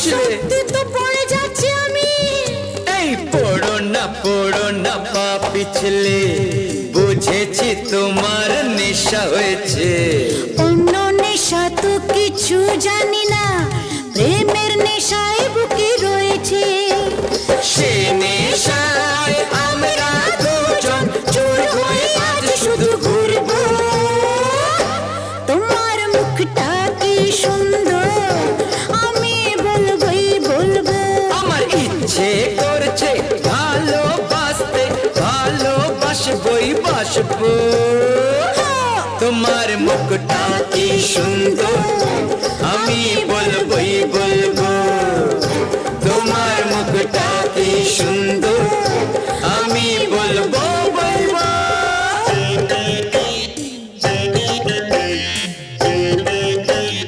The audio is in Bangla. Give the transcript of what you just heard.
সত্যি তো পড়ে যাচ্ছি আমি। এই পড়ো না পা পিছলে, বুঝেছি তোমার নেশা হয়েছে। অন্য নেশা তো কিছু জানি না, প্রেমের নেশায় বুকে রয়েছে। সে নেশায় আমরা দুজন চোর হয়ে আজ শুধু ঘুরবো। তোমার মুখটা কি সুন্দর, আমি বলবোই বলবো। আমার ইচ্ছে করছে ভালোবাসতে, ভালোবাসবই বাসবো। তোমার মুখটা কি সুন্দর, আমি বলবো